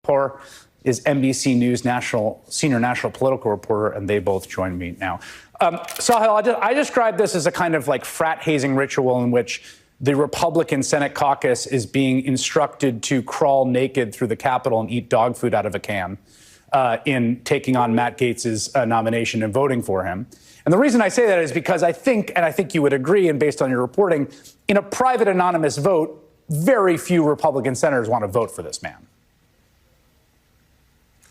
Kaur is NBC News senior national political reporter, and they both join me now. Sahil, I describe this as a kind of like frat hazing ritual in which the Republican Senate caucus is being instructed to crawl naked through the Capitol and eat dog food out of a can in taking on Matt Gaetz's nomination and voting for him. And the reason I say that is because I think you would agree, and based on your reporting, in a private anonymous vote, very few Republican senators want to vote for this man.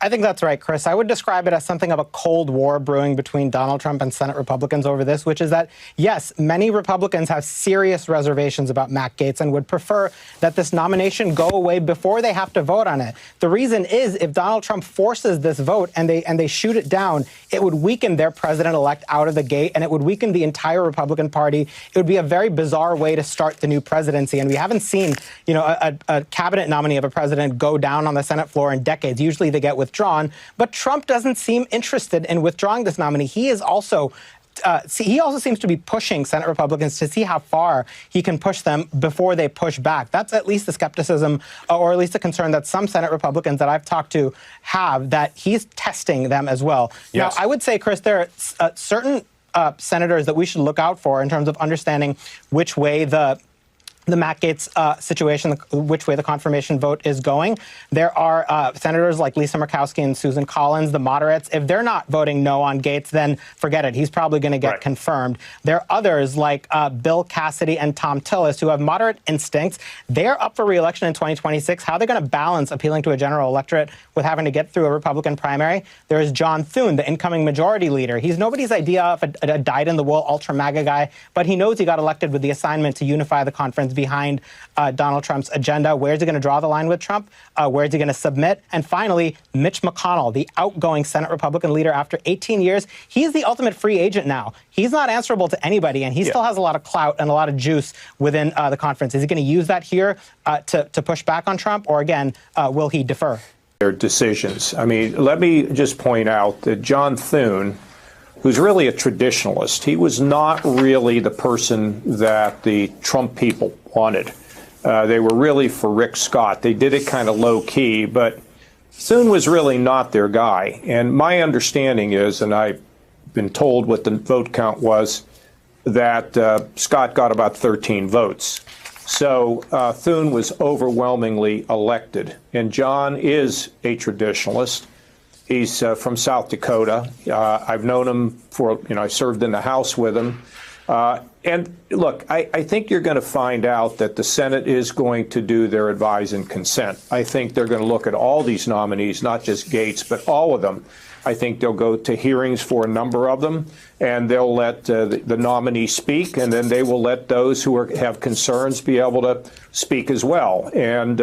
I think that's right, Chris. I would describe it as something of a Cold War brewing between Donald Trump and Senate Republicans over this, which is that, yes, many Republicans have serious reservations about Matt Gaetz and would prefer that this nomination go away before they have to vote on it. The reason is if Donald Trump forces this vote and they shoot it down, it would weaken their president-elect out of the gate, and it would weaken the entire Republican Party. It would be a very bizarre way to start the new presidency, and we haven't seen, a cabinet nominee of a president go down on the Senate floor in decades. Usually they get withdrawn, but Trump doesn't seem interested in withdrawing this nominee. He also seems to be pushing Senate Republicans to see how far he can push them before they push back. That's at least the skepticism, or at least the concern that some Senate Republicans that I've talked to have, that he's testing them as well. Yes. Now, I would say, Chris, there are certain senators that we should look out for in terms of understanding which way the Matt Gaetz situation, which way the confirmation vote is going. There are senators like Lisa Murkowski and Susan Collins, the moderates. If they're not voting no on Gaetz, then forget it. He's probably going to get confirmed. There are others like Bill Cassidy and Tom Tillis who have moderate instincts. They're up for re-election in 2026. How are they going to balance appealing to a general electorate with having to get through a Republican primary? There is John Thune, the incoming majority leader. He's nobody's idea of a dyed-in-the-wool ultra-MAGA guy, but he knows he got elected with the assignment to unify the conference behind Donald Trump's agenda. Where's he going to draw the line with Trump? Where's he going to submit? And finally, Mitch McConnell, the outgoing Senate Republican leader after 18 years. He's the ultimate free agent now. He's not answerable to anybody, and he still has a lot of clout and a lot of juice within the conference. Is he going to use that here to push back on Trump, or again, will he defer? Their decisions. I mean, let me just point out that John Thune, who's really a traditionalist, he was not really the person that the Trump people wanted. They were really for Rick Scott. They did it kind of low key, but Thune was really not their guy. And my understanding is, and I've been told what the vote count was, that Scott got about 13 votes. So Thune was overwhelmingly elected. And John is a traditionalist. He's from South Dakota. I've known him for, I served in the House with him. And look, I think you're going to find out that the Senate is going to do their advise and consent. I think they're going to look at all these nominees, not just Gaetz, but all of them. I think they'll go to hearings for a number of them, and they'll let the nominee speak, and then they will let those who have concerns be able to speak as well. And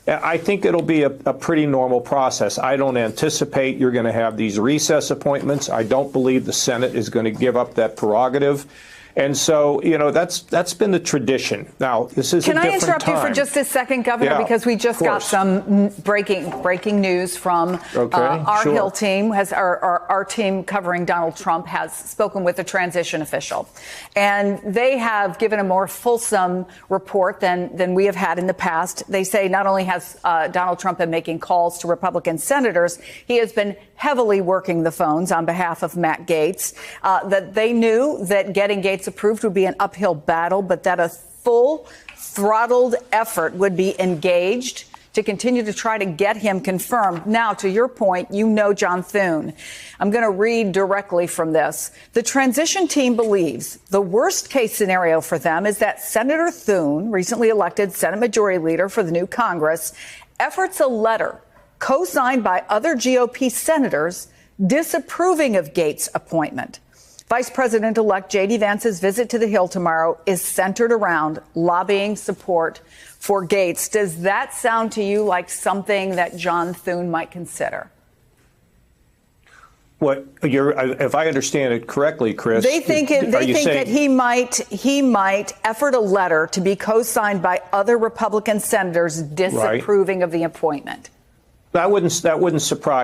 I think it'll be a pretty normal process. I don't anticipate you're going to have these recess appointments. I don't believe the Senate is going to give up that prerogative. And so, that's been the tradition. Now, this is a different time. Can I interrupt you for just a second, Governor? Yeah, because we just got some breaking news from our Hill team. Our team covering Donald Trump has spoken with a transition official. And they have given a more fulsome report than we have had in the past. They say not only has Donald Trump been making calls to Republican senators, he has been heavily working the phones on behalf of Matt Gaetz, that they knew that getting Gaetz approved would be an uphill battle, but that a full throttled effort would be engaged to continue to try to get him confirmed. Now, to your point, John Thune. I'm going to read directly from this. The transition team believes the worst case scenario for them is that Senator Thune, recently elected Senate Majority Leader for the new Congress, efforts a letter co-signed by other GOP senators disapproving of Gaetz' appointment. Vice President-elect J.D. Vance's visit to the Hill tomorrow is centered around lobbying support for Gaetz. Does that sound to you like something that John Thune might consider? If I understand it correctly, Chris, they think that he might effort a letter to be co-signed by other Republican senators disapproving of the appointment. That wouldn't surprise